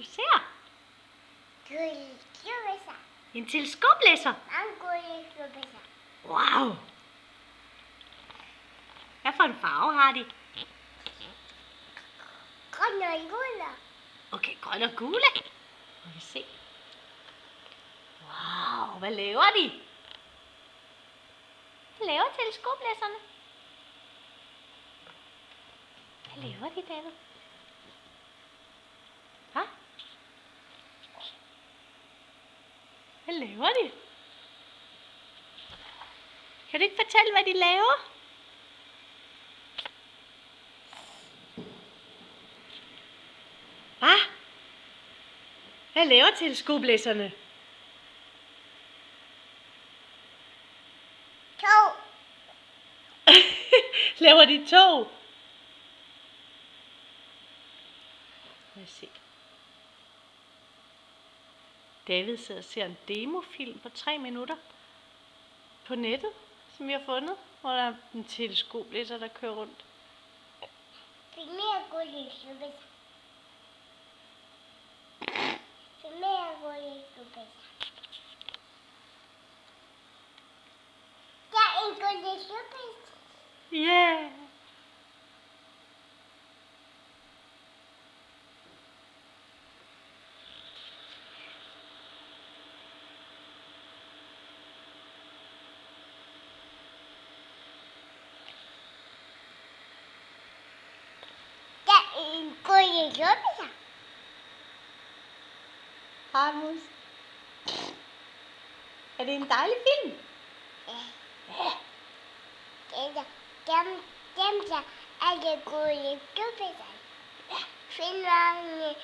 ser? En teleskoplæsser. Wow. Hvad for en farve har de? Grøn og gul. Okay, grøn og gule. Må vi se. Wow, hvad laver de? Hvad laver teleskoplæsserne? Hvad laver de, David? Hva? Hvad laver de? Kan du ikke fortælle, hvad de laver? Hva? Hvad laver teleskoplæsserne? Tog. Laver de tog? Lad os se. David sidder og ser en demofilm på 3 minutter på nettet, som vi har fundet, hvor der er en teleskoplæsser, der kører rundt. Yeah! Harmus. Er det en dejlig film? Ja. Dem der er det gode skubisser. Finder